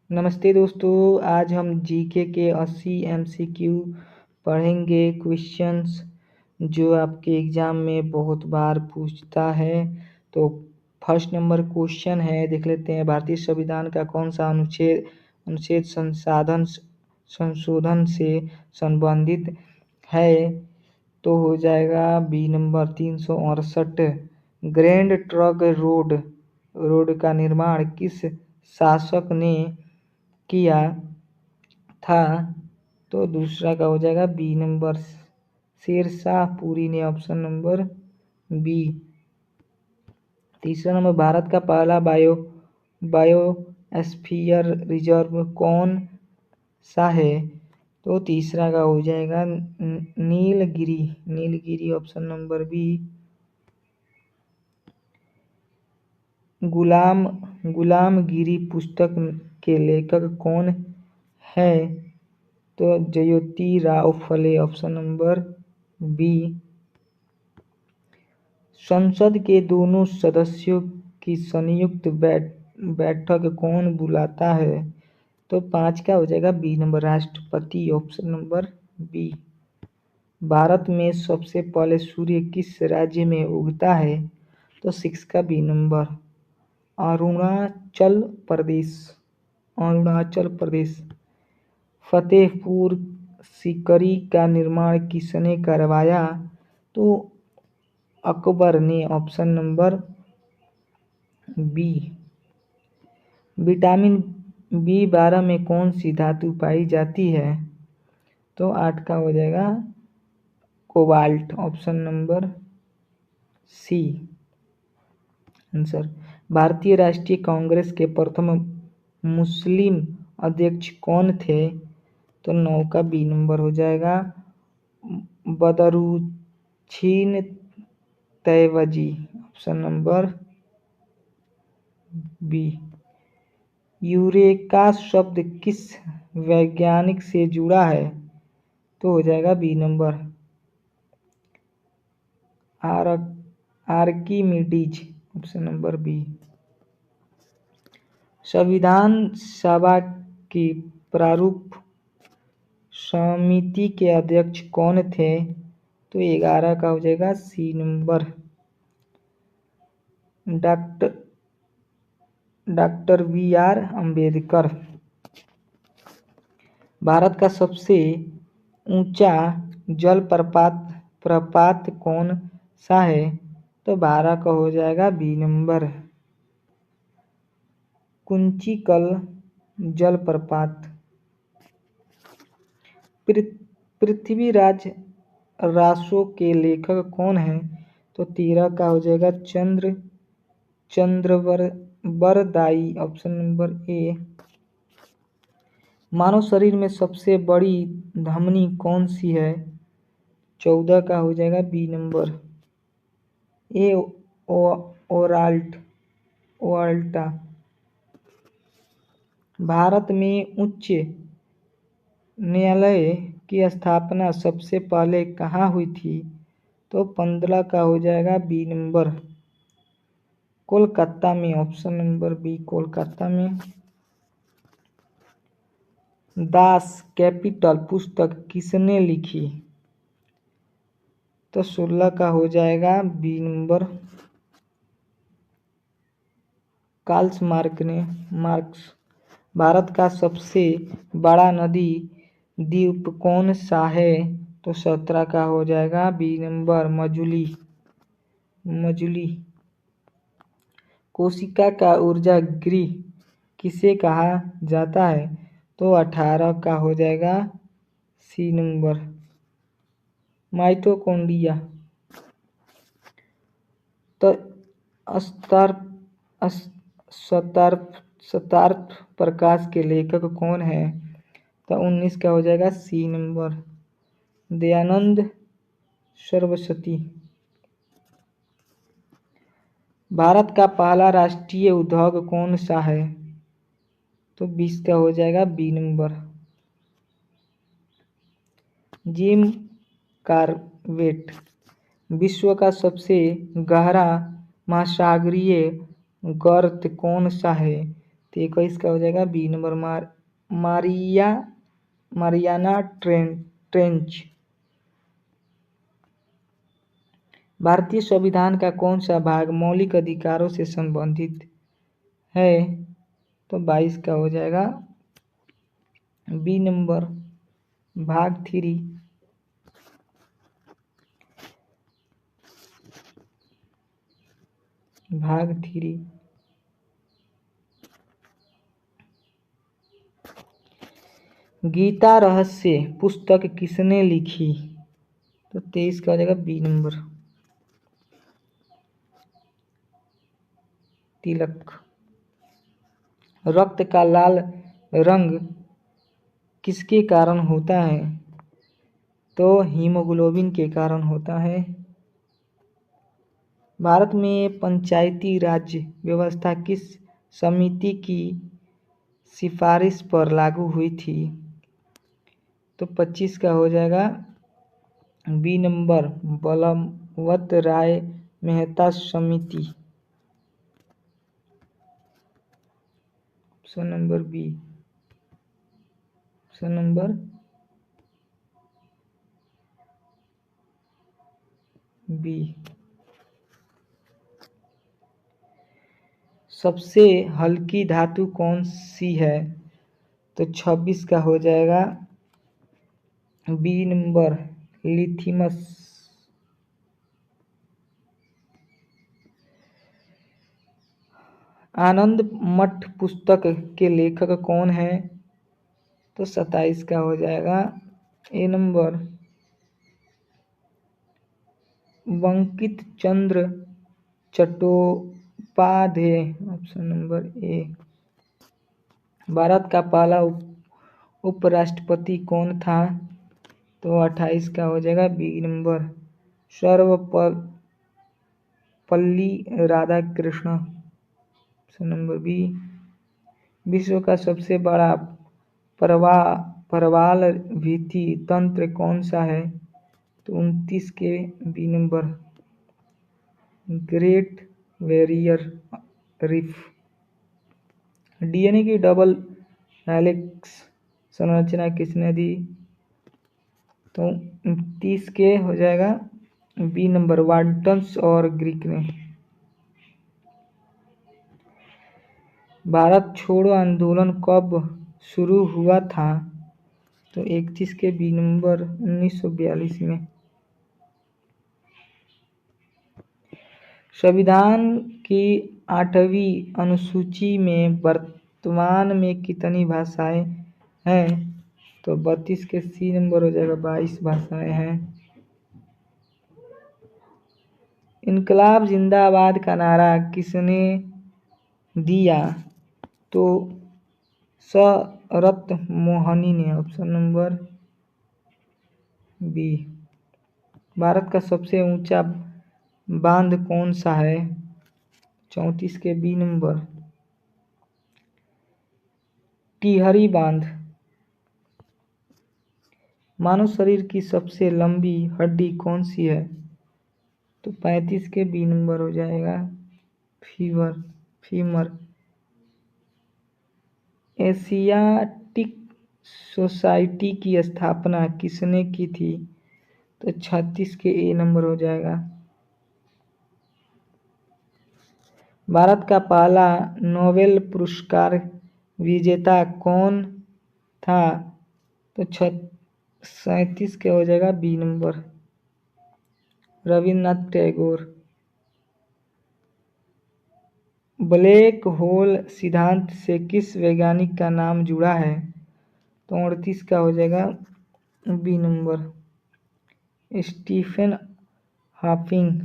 नमस्ते दोस्तों, आज हम जीके के 80 एमसीक्यू पढ़ेंगे। क्वेश्चंस जो आपके एग्ज़ाम में बहुत बार पूछता है। तो फर्स्ट नंबर क्वेश्चन है, देख लेते हैं। भारतीय संविधान का कौन सा अनुच्छेद संशोधन से संबंधित है? तो हो जाएगा B number 368। Grand Trunk Road का निर्माण किस शासक ने किया था? तो दूसरा का हो जाएगा बी नंबर शेरशाह पूरी ने, ऑप्शन नंबर बी। तीसरा नंबर, भारत का पहला बायोस्फीयर रिजर्व कौन सा है? तो तीसरा का हो जाएगा नीलगिरी, ऑप्शन नंबर बी। गुलामगिरी पुस्तक के लेखक कौन है? तो Jyotirao Phule, option number B. संसद के दोनों सदस्यों की संयुक्त बैठक कौन बुलाता है? तो 5 का हो जाएगा बी नंबर, राष्ट्रपति, ऑप्शन नंबर बी। भारत में सबसे पहले सूर्य किस राज्य में उगता है? तो 6 का बी नंबर, अरुणाचल प्रदेश। फतेहपुर सीकरी का निर्माण किसने करवाया? तो अकबर ने, option number B. Vitamin B12 में कौन सी धातु पाई जाती है? तो 8 का हो जाएगा cobalt, option number C answer. भारतीय राष्ट्रीय कांग्रेस के प्रथम मुस्लिम अध्यक्ष कौन थे? तो 9 का बी नंबर हो जाएगा Badruddin Tyabji, option number B. Eureka शब्द किस वैज्ञानिक से जुड़ा है? तो हो जाएगा B number, Archimedes, option number B. संविधान सभा की प्रारूप समिति के अध्यक्ष कौन थे? तो 11 का हो जाएगा C number, doctor B.R. Ambedkar. Bharat का सबसे ऊंचा प्रपात कौन सा है? तो 12 का हो जाएगा बी नंबर, कुंचिकल जलप्रपात। पृथ्वीराज रासो के लेखक कौन है? तो 13 का हो जाएगा चंद्रवरदाई, ऑप्शन नंबर ए। मानव शरीर में सबसे बड़ी धमनी कौन सी है? 14 का हो जाएगा बी नंबर, ए ओराल्टा। भारत में उच्च न्यायालय की स्थापना सबसे पहले कहाँ हुई थी? तो 15 का हो जाएगा बी नंबर, कोलकाता में, ऑप्शन नंबर बी, कोलकाता में। दास कैपिटल पुस्तक किसने लिखी? तो 16 का हो जाएगा B number, Karl Marx. Bharat का सबसे बड़ा नदी द्वीप कौन सा है? तो 17 का हो जाएगा बी नंबर, मजुली। कोशिका का ऊर्जा गृह किसे कहा जाता है? तो 18 का हो जाएगा सी नंबर, माइटोकॉन्ड्रिया। तो शतार्थ प्रकाश के लेखक कौन है? तो 19 का हो जाएगा सी नंबर, दयानंद सरस्वती। भारत का पहला राष्ट्रीय उद्योग कौन सा है? तो 20 का हो जाएगा बी नंबर, जिम कॉर्बेट। विश्व का सबसे गहरा महासागरीय गर्त कौन सा है? तो 21 का हो जाएगा बी नंबर मारियाना ट्रेंच। भारतीय संविधान का कौन सा भाग मौलिक अधिकारों से संबंधित है? तो 22 का हो जाएगा बी नंबर भाग 3। भाग 3। गीता रहस्य पुस्तक किसने लिखी? तो 23 का हो जाएगा बी नंबर तिलक। रक्त का लाल रंग किसके कारण होता है? तो हीमोग्लोबिन के कारण होता है। भारत में पंचायती राज व्यवस्था किस समिति की सिफारिश पर लागू हुई थी? तो 25 का हो जाएगा बी नंबर बलवंत राय मेहता समिति। Option number B. Option number B. सबसे हल्की धातु कौन सी है? तो 26 का हो जाएगा बी नंबर लिथियम। आनंद मठ पुस्तक के लेखक कौन है? तो 27 का हो जाएगा A number Bankim Chandra Chattopadhyay. Option number A. Bharat का पहला उपराष्ट्रपति कौन था? तो 28 का हो जाएगा B number Sarvepalli Radhakrishna. Option number B. विश्व का सबसे बड़ा प्रवाल भित्ति तंत्र कौन सा है? तो 29 के B number Great Barrier Reef. DNA की डबल हेलिक्स संरचना किसने दी? तो 30 के हो जाएगा बी नंबर वाटसन और ग्रीक ने। भारत छोड़ो आंदोलन कब शुरू हुआ था? तो 31 के बी नंबर 1942 में। संविधान की 8वीं अनुसूची में वर्तमान में कितनी भाषाएं हैं? तो 32 के सी नंबर हो जाएगा 22 भाषाएं हैं। इनकलाब जिंदाबाद का नारा किसने दिया? तो शरत मोहनी ने। Option number B. भारत का सबसे ऊंचा बांध कौन सा है? 34 के बी नंबर टिहरी बांध। मानव शरीर की सबसे लंबी हड्डी कौन सी है? तो 35 के बी नंबर हो जाएगा फीमर। एशियाटिक सोसाइटी की स्थापना किसने की थी? तो 36 के ए नंबर हो जाएगा। भारत का पहला नोबेल पुरस्कार विजेता कौन था? तो 37 के हो जाएगा B number Rabindranath Tagore. Black hole सिद्धांत से किस वैज्ञानिक का नाम जुड़ा है? तो 38 का हो जाएगा बी नंबर स्टीफन हॉकिंग।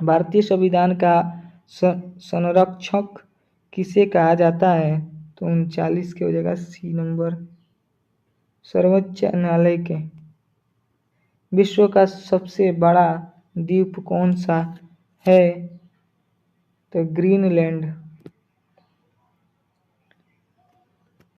भारतीय संविधान का संरक्षक किसे कहा जाता है? तो 39 के हो जाएगा सी नंबर सर्वोच्च न्यायालय के। विश्व का सबसे बड़ा द्वीप कौन सा है? तो ग्रीनलैंड।